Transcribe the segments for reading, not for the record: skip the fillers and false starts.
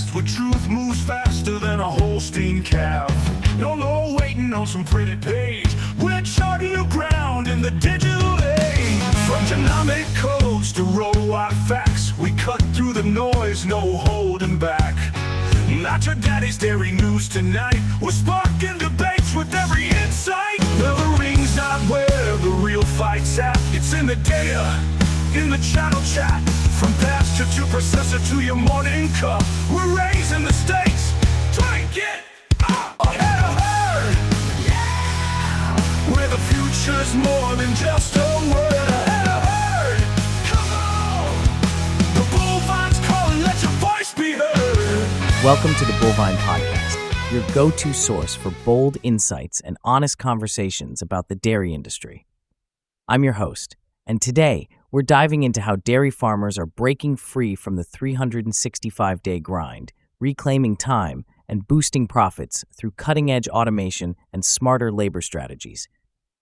podcast where truth moves faster than a Holstein calf. No waiting on some pretty page. We're charting new ground in the digital age. From genomic codes to robot facts, we cut through the noise, no holding back. Not your daddy's dairy news tonight. We're sparking debates with every insight. The ring's not where the real fight's at. It's in the data, in the channel chat. From pasture to processor to your morning cup, we're raising the stakes. Try and get ahead of herd. Yeah! Where the future's more than just a word. Ahead of herd. Come on! The bullvine's calling, let your voice be heard. Welcome to the Bullvine Podcast, your go-to source for bold insights and honest conversations about the dairy industry. I'm your host, and today we're diving into how dairy farmers are breaking free from the 365-day grind, reclaiming time, and boosting profits through cutting-edge automation and smarter labor strategies.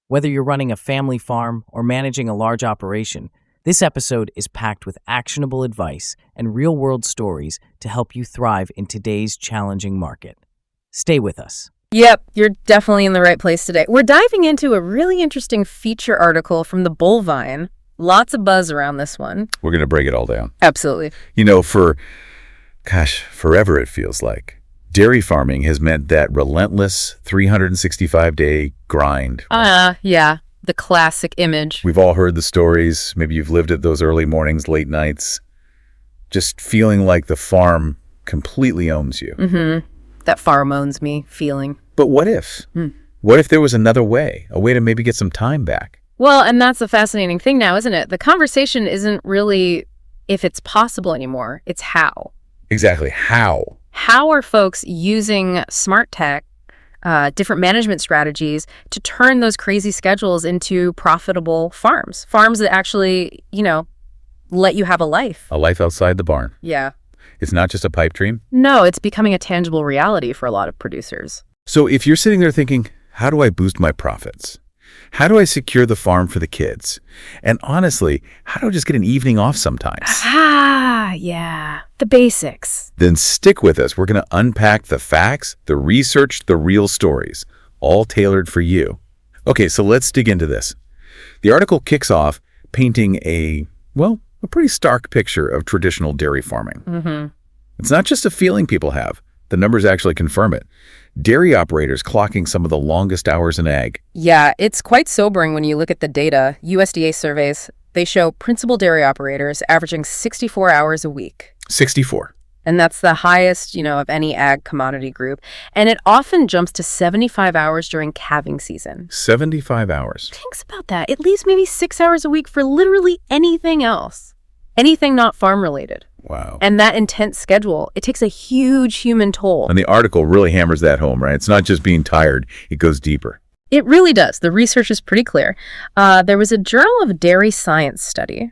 Whether you're running a family farm or managing a large operation, this episode is packed with actionable advice and real-world stories to help you thrive in today's challenging market. Stay with us. Yep, you're definitely in the right place today. We're diving into a really interesting feature article from the Bullvine. Lots of buzz around this one. We're going to break it all down. Absolutely. You know, forever it feels like, dairy farming has meant that relentless 365-day grind. Yeah. The classic image. We've all heard the stories. Maybe you've lived at those early mornings, late nights, just feeling like the farm completely owns you. Mm-hmm. That farm owns me feeling. But what if? What if there was another way, a way to maybe get some time back? Well, and that's the fascinating thing now, isn't it? The conversation isn't really if it's possible anymore. It's how. Exactly. How? How are folks using smart tech, different management strategies to turn those crazy schedules into profitable farms that actually, let you have a life. A life outside the barn. Yeah. It's not just a pipe dream? No, it's becoming a tangible reality for a lot of producers. So if you're sitting there thinking, how do I boost my profits? How do I secure the farm for the kids? And honestly, how do I just get an evening off sometimes? Yeah. The basics. Then stick with us. We're going to unpack the facts, the research, the real stories, all tailored for you. Okay, so let's dig into this. The article kicks off painting a pretty stark picture of traditional dairy farming. Mm-hmm. It's not just a feeling people have. The numbers actually confirm it. Dairy operators clocking some of the longest hours in ag. Yeah, it's quite sobering when you look at the data. USDA surveys, they show principal dairy operators averaging 64 hours a week. 64. And that's the highest, of any ag commodity group. And it often jumps to 75 hours during calving season. 75 hours. Think about that. At least maybe 6 hours a week for literally anything else. Anything not farm related. Wow. And that intense schedule, it takes a huge human toll. And the article really hammers that home, right? It's not just being tired, it goes deeper. It really does. The research is pretty clear. There was a Journal of Dairy Science study.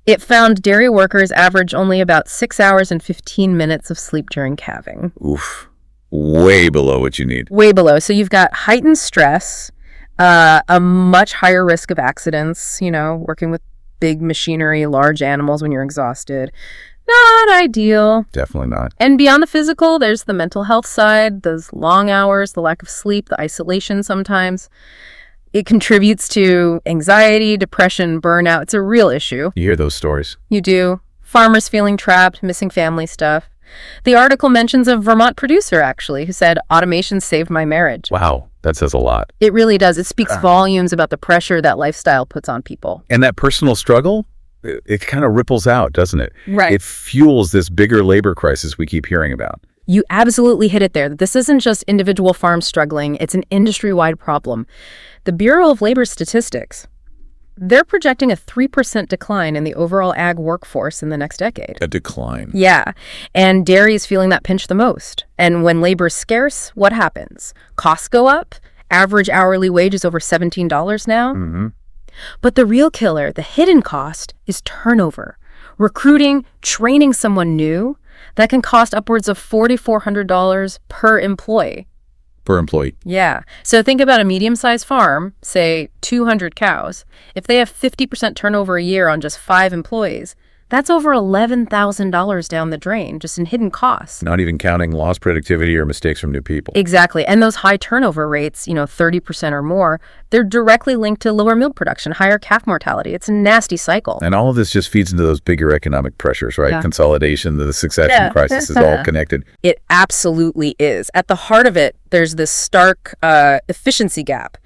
It found dairy workers average only about 6 hours and 15 minutes of sleep during calving. Oof. Way below what you need. Way below. So you've got heightened stress, a much higher risk of accidents, working with big machinery, large animals when you're exhausted. Not ideal. Definitely not. And beyond the physical, there's the mental health side, those long hours, the lack of sleep, the isolation sometimes. It contributes to anxiety, depression, burnout. It's a real issue. You hear those stories. You do. Farmers feeling trapped, missing family stuff. The article mentions a Vermont producer, actually, who said, "Automation saved my marriage." Wow, that says a lot. It really does. It speaks volumes about the pressure that lifestyle puts on people. And that personal struggle, it kind of ripples out, doesn't it? Right. It fuels this bigger labor crisis we keep hearing about. You absolutely hit it there. This isn't just individual farms struggling. It's an industry-wide problem. The Bureau of Labor Statistics, they're projecting a 3% decline in the overall ag workforce in the next decade. A decline. Yeah. And dairy is feeling that pinch the most. And when labor is scarce, what happens? Costs go up. Average hourly wage is over $17 now. Mm-hmm. But the real killer, the hidden cost, is turnover. Recruiting, training someone new, that can cost upwards of $4,400 per employee. Per employee. Yeah. So think about a medium-sized farm, say 200 cows. If they have 50% turnover a year on just 5 employees, That's over $11,000 down the drain, just in hidden costs. Not even counting lost productivity or mistakes from new people. Exactly. And those high turnover rates, 30% or more, they're directly linked to lower milk production, higher calf mortality. It's a nasty cycle. And all of this just feeds into those bigger economic pressures, right? Yeah. Consolidation, the succession crisis is all connected. It absolutely is. At the heart of it, there's this stark efficiency gap.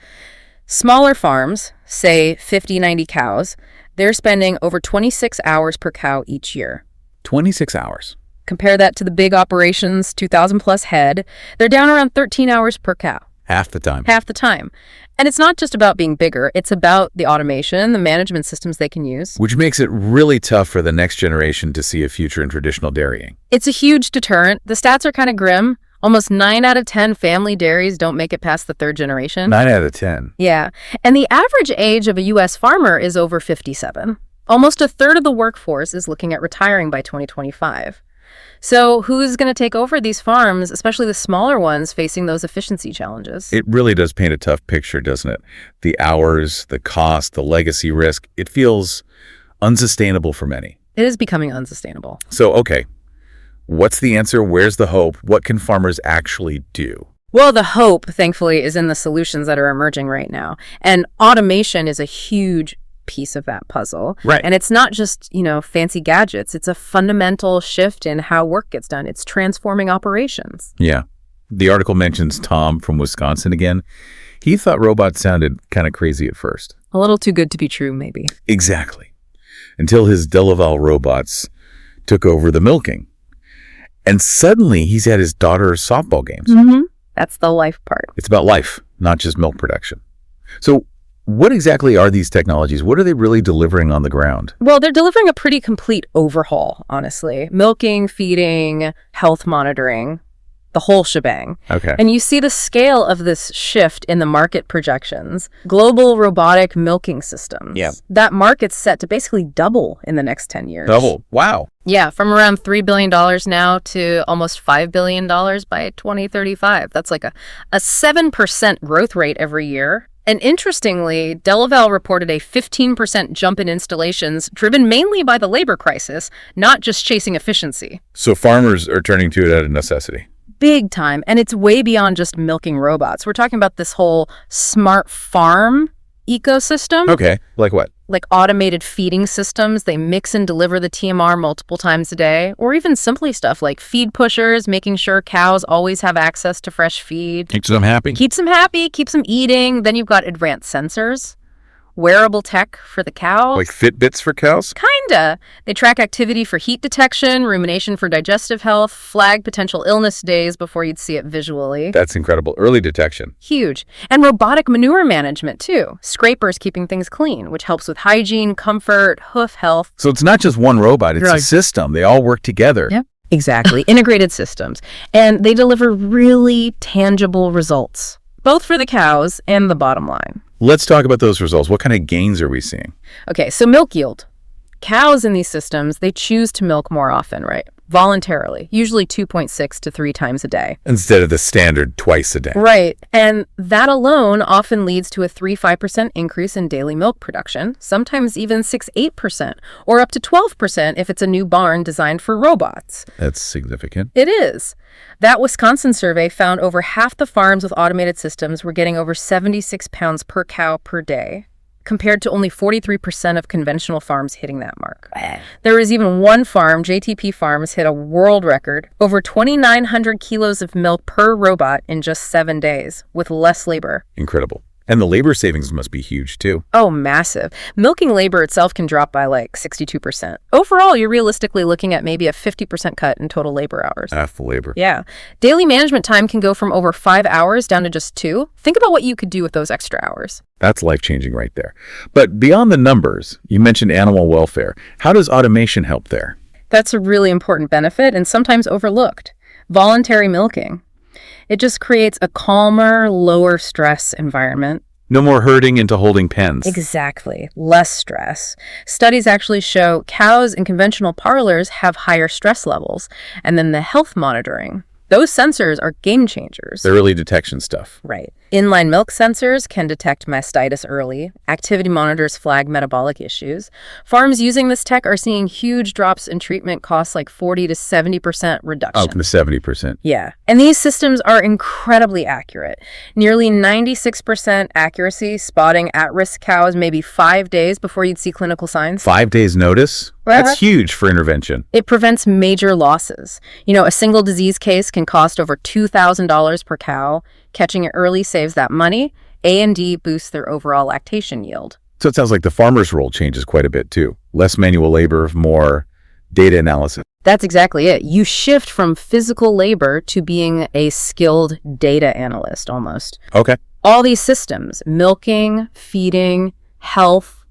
Smaller farms, say 50, 90 cows, they're spending over 26 hours per cow each year. 26 hours. Compare that to the big operations, 2,000 plus head. They're down around 13 hours per cow. Half the time. Half the time. And it's not just about being bigger. It's about the automation, the management systems they can use. Which makes it really tough for the next generation to see a future in traditional dairying. It's a huge deterrent. The stats are kind of grim. Almost 9 out of 10 family dairies don't make it past the third generation. 9 out of 10. Yeah. And the average age of a U.S. farmer is over 57. Almost a third of the workforce is looking at retiring by 2025. So who's going to take over these farms, especially the smaller ones facing those efficiency challenges? It really does paint a tough picture, doesn't it? The hours, the cost, the legacy risk. It feels unsustainable for many. It is becoming unsustainable. So, okay. What's the answer? Where's the hope? What can farmers actually do? Well, the hope, thankfully, is in the solutions that are emerging right now. And automation is a huge piece of that puzzle. Right. And it's not just, fancy gadgets. It's a fundamental shift in how work gets done. It's transforming operations. Yeah. The article mentions Tom from Wisconsin again. He thought robots sounded kind of crazy at first. A little too good to be true, maybe. Exactly. Until his Delaval robots took over the milking. And suddenly he's at his daughter's softball games. Mm-hmm. That's the life part. It's about life, not just milk production. So what exactly are these technologies? What are they really delivering on the ground? Well, they're delivering a pretty complete overhaul, honestly. Milking, feeding, health monitoring, the whole shebang. Okay. And you see the scale of this shift in the market projections. Global robotic milking systems. Yeah. That market's set to basically double in the next 10 years. Double. Wow. Yeah, from around $3 billion now to almost $5 billion by 2035. That's like a 7% growth rate every year. And interestingly, Delaval reported a 15% jump in installations driven mainly by the labor crisis, not just chasing efficiency. So farmers are turning to it out of necessity. Big time. And it's way beyond just milking robots. We're talking about this whole smart farm ecosystem. Okay. Like what? Like automated feeding systems. They mix and deliver the TMR multiple times a day. Or even simply stuff like feed pushers, making sure cows always have access to fresh feed. Keeps them happy. Keeps them happy, keeps them eating. Then you've got advanced sensors. Wearable tech for the cow. Like Fitbits for cows? Kinda. They track activity for heat detection, rumination for digestive health, flag potential illness days before you'd see it visually. That's incredible. Early detection. Huge. And robotic manure management, too. Scrapers keeping things clean, which helps with hygiene, comfort, hoof health. So it's not just one robot. It's a system. They all work together. Yep. Exactly. Integrated systems. And they deliver really tangible results, both for the cows and the bottom line. Let's talk about those results. What kind of gains are we seeing? Okay, so milk yield. Cows in these systems, they choose to milk more often, right? Voluntarily, usually 2.6 to 3 times a day. Instead of the standard twice a day. Right. And that alone often leads to a 3-5% increase in daily milk production, sometimes even 6-8%, or up to 12% if it's a new barn designed for robots. That's significant. It is. That Wisconsin survey found over half the farms with automated systems were getting over 76 pounds per cow per day, compared to only 43% of conventional farms hitting that mark. There was even one farm, JTP Farms, hit a world record, over 2,900 kilos of milk per robot in just 7 days, with less labor. Incredible. And the labor savings must be huge, too. Oh, massive. Milking labor itself can drop by like 62%. Overall, you're realistically looking at maybe a 50% cut in total labor hours. Half the labor. Yeah. Daily management time can go from over 5 hours down to just 2. Think about what you could do with those extra hours. That's life-changing right there. But beyond the numbers, you mentioned animal welfare. How does automation help there? That's a really important benefit and sometimes overlooked. Voluntary milking. It just creates a calmer, lower stress environment. No more herding into holding pens. Exactly. Less stress. Studies actually show cows in conventional parlors have higher stress levels. And then the health monitoring. Those sensors are game changers. The early detection stuff. Right. Inline milk sensors can detect mastitis early. Activity monitors flag metabolic issues. Farms using this tech are seeing huge drops in treatment costs, like 40 to 70% reduction. Up to 70%. Yeah. And these systems are incredibly accurate. Nearly 96% accuracy, spotting at-risk cows maybe 5 days before you'd see clinical signs. 5 days notice? That's huge for intervention. It prevents major losses. A single disease case can cost over $2,000 per cow. Catching it early saves that money. A&D boosts their overall lactation yield. So it sounds like the farmer's role changes quite a bit too. Less manual labor, more data analysis. That's exactly it. You shift from physical labor to being a skilled data analyst almost. Okay. All these systems, milking, feeding, health,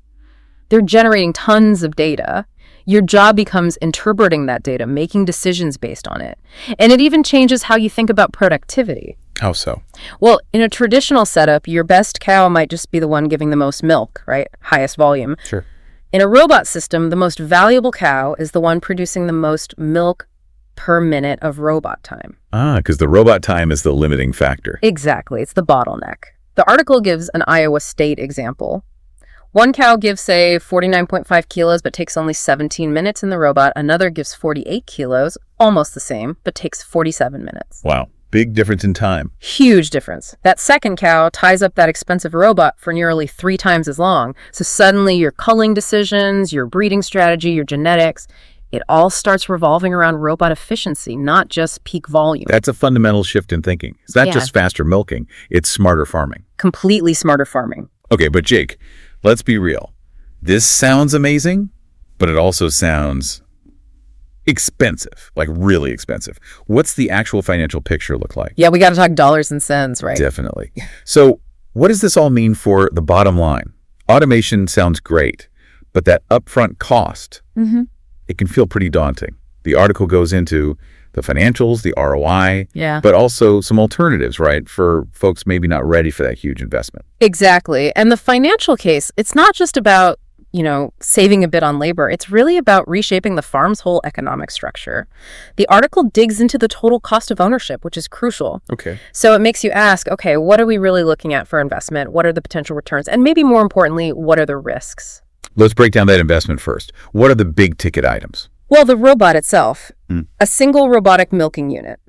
they're generating tons of data. Your job becomes interpreting that data, making decisions based on it. And it even changes how you think about productivity. How so? Well, in a traditional setup, your best cow might just be the one giving the most milk, right? Highest volume. Sure. In a robot system, the most valuable cow is the one producing the most milk per minute of robot time. Because the robot time is the limiting factor. Exactly. It's the bottleneck. The article gives an Iowa State example. One cow gives, say, 49.5 kilos, but takes only 17 minutes in the robot. Another gives 48 kilos, almost the same, but takes 47 minutes. Wow. Big difference in time. Huge difference. That second cow ties up that expensive robot for nearly 3 times as long. So suddenly your culling decisions, your breeding strategy, your genetics, it all starts revolving around robot efficiency, not just peak volume. That's a fundamental shift in thinking. It's not just faster milking, it's smarter farming. Completely smarter farming. Okay, but Jake, let's be real. This sounds amazing, but it also sounds expensive, like really expensive. What's the actual financial picture look like? Yeah, we got to talk dollars and cents, right? Definitely. So what does this all mean for the bottom line? Automation sounds great, but that upfront cost, it can feel pretty daunting. The article goes into the financials, the ROI, but also some alternatives, right, for folks maybe not ready for that huge investment. Exactly. And the financial case, it's not just about saving a bit on labor. It's really about reshaping the farm's whole economic structure. The article digs into the total cost of ownership, which is crucial. Okay. So it makes you ask, okay, what are we really looking at for investment? What are the potential returns? And maybe more importantly, what are the risks? Let's break down that investment first. What are the big ticket items? Well, the robot itself, a single robotic milking unit.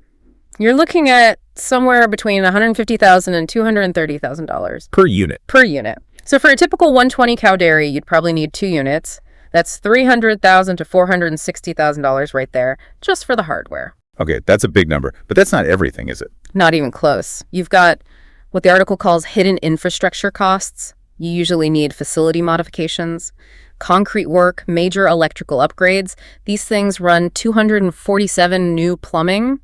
You're looking at somewhere between $150,000 and $230,000. Per unit. Per unit. So for a typical 120 cow dairy, you'd probably need 2 units. That's $300,000 to $460,000 right there, just for the hardware. Okay, that's a big number, but that's not everything, is it? Not even close. You've got what the article calls hidden infrastructure costs. You usually need facility modifications, concrete work, major electrical upgrades. These things run 247 new plumbing.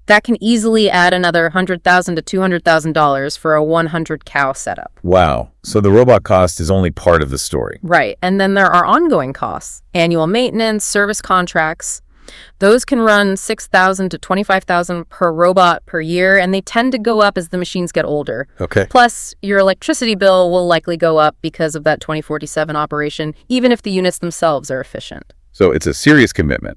That can easily add another $100,000 to $200,000 for a 100 cow setup. Wow. So the robot cost is only part of the story. Right. And then there are ongoing costs, annual maintenance, service contracts. Those can run $6,000 to $25,000 per robot per year, and they tend to go up as the machines get older. Okay. Plus, your electricity bill will likely go up because of that 24/7 operation, even if the units themselves are efficient. So it's a serious commitment.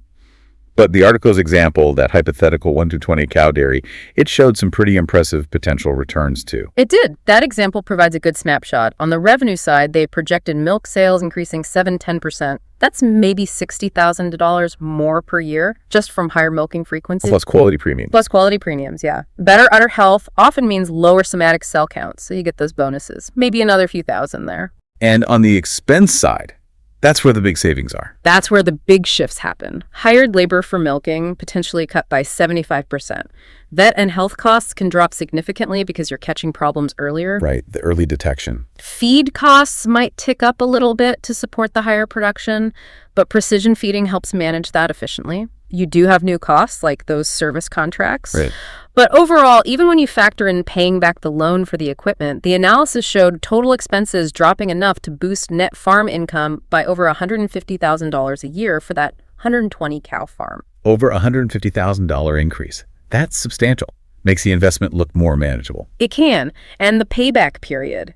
But the article's example, that hypothetical 1 to 20 cow dairy, it showed some pretty impressive potential returns too. It did. That example provides a good snapshot. On the revenue side, they projected milk sales increasing 7-10%. That's maybe $60,000 more per year just from higher milking frequency. Plus quality premium. Plus quality premiums, yeah. Better udder health often means lower somatic cell counts, so you get those bonuses. Maybe another few thousand there. And on the expense side, that's where the big savings are. That's where the big shifts happen. Hired labor for milking potentially cut by 75%. Vet and health costs can drop significantly because you're catching problems earlier. Right, the early detection. Feed costs might tick up a little bit to support the higher production, but precision feeding helps manage that efficiently. You do have new costs like those service contracts. Right. But overall, even when you factor in paying back the loan for the equipment, the analysis showed total expenses dropping enough to boost net farm income by over $150,000 a year for that 120 cow farm. Over $150,000 increase. That's substantial. Makes the investment look more manageable. It can. And the payback period.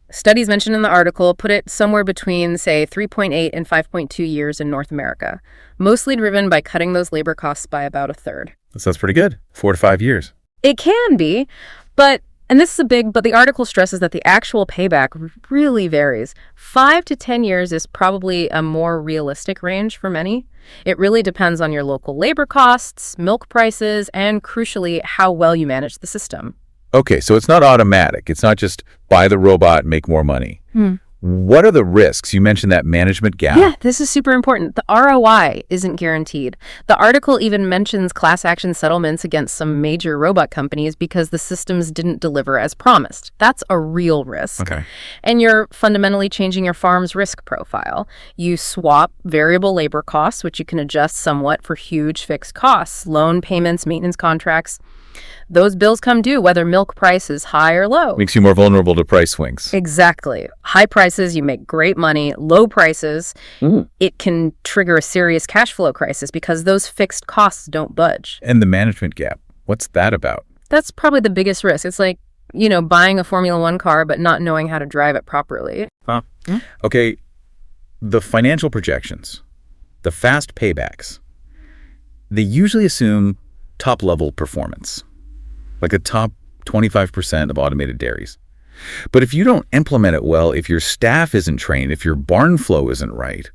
Studies mentioned in the article put it somewhere between, say, 3.8 and 5.2 years in North America, mostly driven by cutting those labor costs by about a third. That sounds pretty good. 4 to 5 years. It can be, but And this is but the article stresses that the actual payback really varies. 5 to 10 years is probably a more realistic range for many. It really depends on your local labor costs, milk prices, and crucially, how well you manage the system. Okay, so it's not automatic. It's not just buy the robot, make more money. What are the risks? You mentioned that management gap. Yeah, this is super important. The ROI isn't guaranteed. The article even mentions class action settlements against some major robot companies because the systems didn't deliver as promised. That's a real risk. Okay. And you're fundamentally changing your farm's risk profile. You swap variable labor costs, which you can adjust somewhat for huge fixed costs, loan payments, maintenance contracts. Those bills come due whether milk price is high or low. Makes you more vulnerable to price swings. Exactly. High prices, you make great money. Low prices, it can trigger a serious cash flow crisis because those fixed costs don't budge. And the management gap, what's that about? That's probably the biggest risk. It's like, buying a Formula One car but not knowing how to drive it properly. Okay, the financial projections, the fast paybacks, they usually assume top-level performance, like the top 25% of automated dairies. But if you don't implement it well, if your staff isn't trained, if your barn flow isn't right,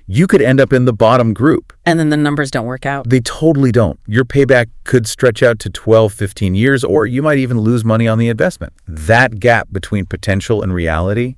you could end up in the bottom group. And then the numbers don't work out. They totally don't. Your payback could stretch out to 12, 15 years, or you might even lose money on the investment. That gap between potential and reality,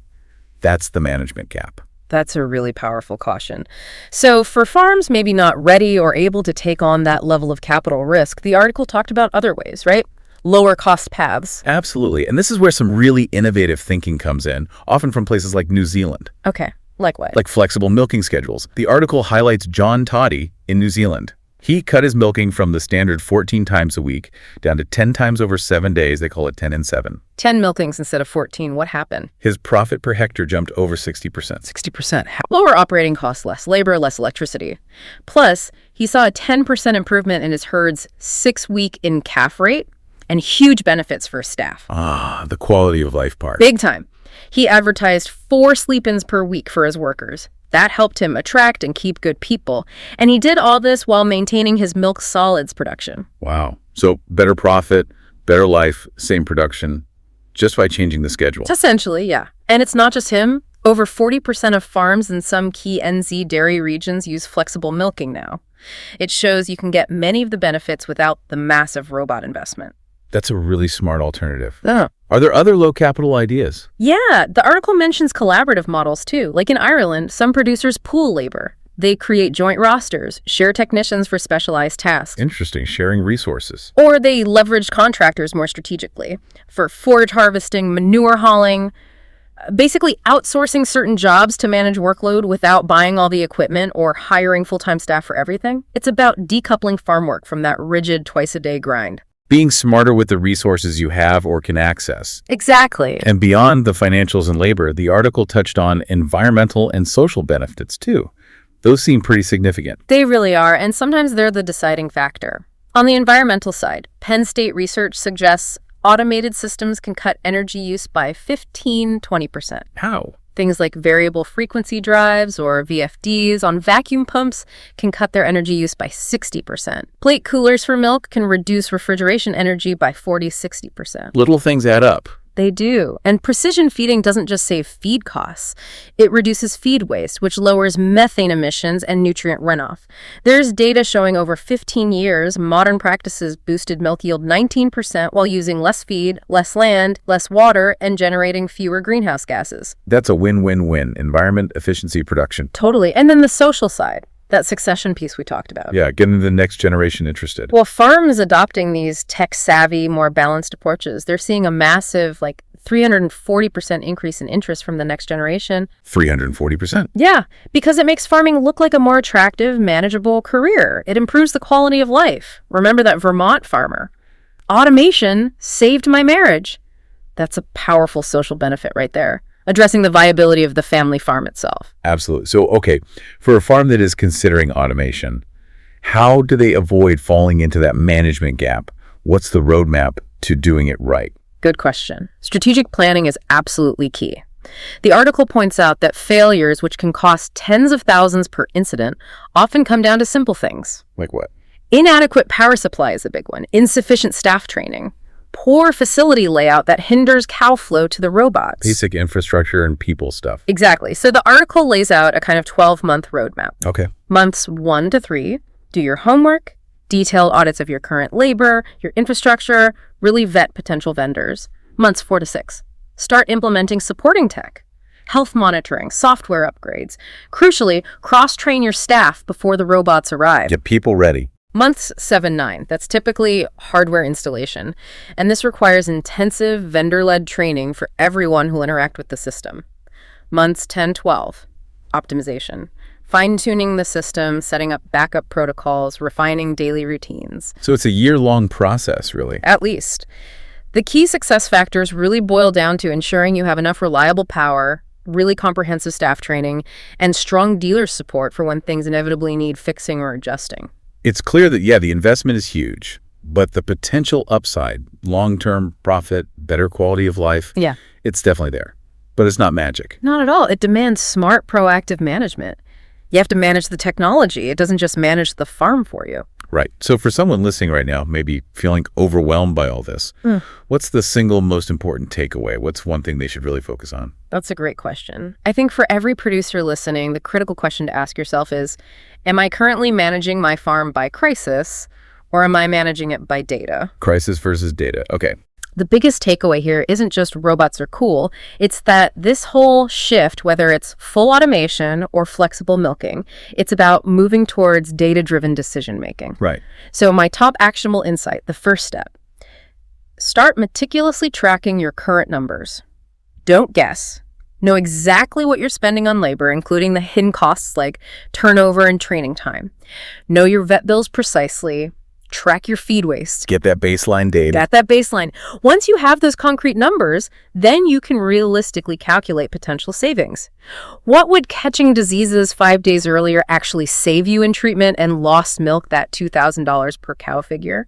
that's the management gap. That's a really powerful caution. So for farms maybe not ready or able to take on that level of capital risk, the article talked about other ways, right? Lower cost paths. Absolutely. And this is where some really innovative thinking comes in, often from places like New Zealand. Okay, like what? Like flexible milking schedules. The article highlights John Toddy in New Zealand. He cut his milking from the standard 14 times a week down to 10 times over 7 days. They call it 10 and 7. 10 milkings instead of 14. What happened? His profit per hectare jumped over 60%. 60%. Lower operating costs, less labor, less electricity. Plus, he saw a 10% improvement in his herd's 6-week in calf rate and huge benefits for his staff. Ah, the quality of life part. Big time. He advertised 4 sleep-ins per week for his workers. That helped him attract and keep good people. And he did all this while maintaining his milk solids production. Wow. So better profit, better life, same production, just by changing the schedule. Essentially, yeah. And it's not just him. Over 40% of farms in some key NZ dairy regions use flexible milking now. It shows you can get many of the benefits without the massive robot investment. That's a really smart alternative. Oh. Are there other low capital ideas? Yeah, the article mentions collaborative models too. Like in Ireland, some producers pool labor. They create joint rosters, share technicians for specialized tasks. Interesting, sharing resources. Or they leverage contractors more strategically for forage harvesting, manure hauling, basically outsourcing certain jobs to manage workload without buying all the equipment or hiring full-time staff for everything. It's about decoupling farm work from that rigid twice-a-day grind. Being smarter with the resources you have or can access. Exactly. And beyond the financials and labor, the article touched on environmental and social benefits too. Those seem pretty significant. They really are, and sometimes they're the deciding factor. On the environmental side, Penn State research suggests automated systems can cut energy use by 15–20%. How? Things like variable frequency drives or VFDs on vacuum pumps can cut their energy use by 60%. Plate coolers for milk can reduce refrigeration energy by 40–60%. Little things add up. They do. And precision feeding doesn't just save feed costs. It reduces feed waste, which lowers methane emissions and nutrient runoff. There's data showing over 15 years, modern practices boosted milk yield 19% while using less feed, less land, less water, and generating fewer greenhouse gases. That's a win-win-win. Environment, efficiency, production. Totally. And then the social side. That succession piece we talked about. Yeah, getting the next generation interested. Well, farms adopting these tech-savvy, more balanced approaches, they're seeing a massive, 340% increase in interest from the next generation. 340%? Yeah, because it makes farming look like a more attractive, manageable career. It improves the quality of life. Remember that Vermont farmer? Automation saved my marriage. That's a powerful social benefit right there, addressing the viability of the family farm itself. Absolutely. So, okay, for a farm that is considering automation, how do they avoid falling into that management gap? What's the roadmap to doing it right? Good question. Strategic planning is absolutely key. The article points out that failures, which can cost tens of thousands per incident, often come down to simple things. Like what? Inadequate power supply is a big one. Insufficient staff training. poor facility layout that hinders cow flow to the robots. Basic infrastructure and people stuff. Exactly. So the article lays out a kind of 12-month roadmap. Okay. Months 1 to 3, do your homework, detailed audits of your current labor, your infrastructure, really vet potential vendors. Months 4 to 6, start implementing supporting tech, health monitoring, software upgrades. Crucially, cross-train your staff before the robots arrive. Get people ready. Months 7-9, that's typically hardware installation, and this requires intensive vendor-led training for everyone who'll interact with the system. Months 10-12, optimization, fine-tuning the system, setting up backup protocols, refining daily routines. So it's a year-long process, really. At least. The key success factors really boil down to ensuring you have enough reliable power, really comprehensive staff training, and strong dealer support for when things inevitably need fixing or adjusting. It's clear that, the investment is huge, but the potential upside, long-term profit, better quality of life, it's definitely there. But it's not magic. Not at all. It demands smart, proactive management. You have to manage the technology. It doesn't just manage the farm for you. Right. So for someone listening right now, maybe feeling overwhelmed by all this, what's the single most important takeaway? What's one thing they should really focus on? That's a great question. I think for every producer listening, the critical question to ask yourself is, am I currently managing my farm by crisis, or am I managing it by data? Crisis versus data. Okay. The biggest takeaway here isn't just robots are cool, it's that this whole shift, whether it's full automation or flexible milking, it's about moving towards data-driven decision-making. Right. So my top actionable insight, the first step, start meticulously tracking your current numbers. Don't guess. Know exactly what you're spending on labor, including the hidden costs like turnover and training time. Know your vet bills precisely. Track your feed waste. Get that baseline data. Got that baseline. Once you have those concrete numbers, then you can realistically calculate potential savings. What would catching diseases 5 days earlier actually save you in treatment and lost milk, that $2,000 per cow figure?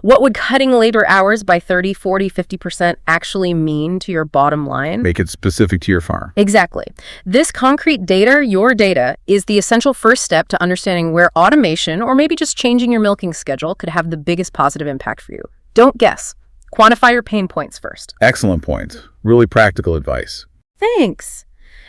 What would cutting labor hours by 30, 40, 50% actually mean to your bottom line? Make it specific to your farm. Exactly. This concrete data, your data, is the essential first step to understanding where automation, or maybe just changing your milking schedule, could have the biggest positive impact for you. Don't guess. Quantify your pain points first. Excellent point. Really practical advice. Thanks.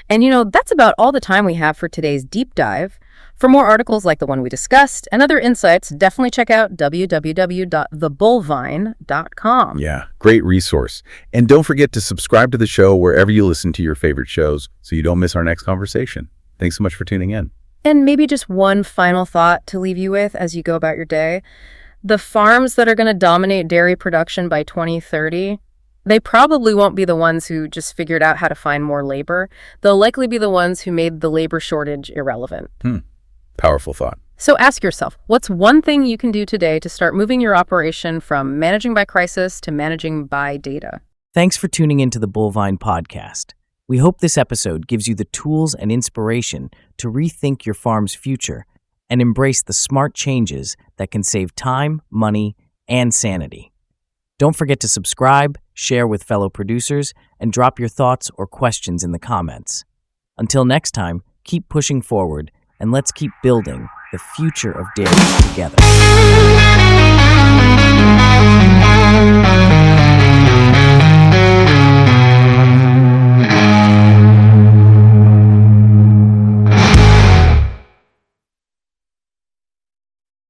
And that's about all the time we have for today's deep dive. For more articles like the one we discussed and other insights, definitely check out www.thebullvine.com. Yeah, great resource. And don't forget to subscribe to the show wherever you listen to your favorite shows so you don't miss our next conversation. Thanks so much for tuning in. And maybe just one final thought to leave you with as you go about your day. The farms that are going to dominate dairy production by 2030, they probably won't be the ones who just figured out how to find more labor. They'll likely be the ones who made the labor shortage irrelevant. Powerful thought. So ask yourself, what's one thing you can do today to start moving your operation from managing by crisis to managing by data? Thanks for tuning into the Bullvine podcast. We hope this episode gives you the tools and inspiration to rethink your farm's future and embrace the smart changes that can save time, money, and sanity. Don't forget to subscribe, share with fellow producers, and drop your thoughts or questions in the comments. Until next time, keep pushing forward, and let's keep building the future of dairy together.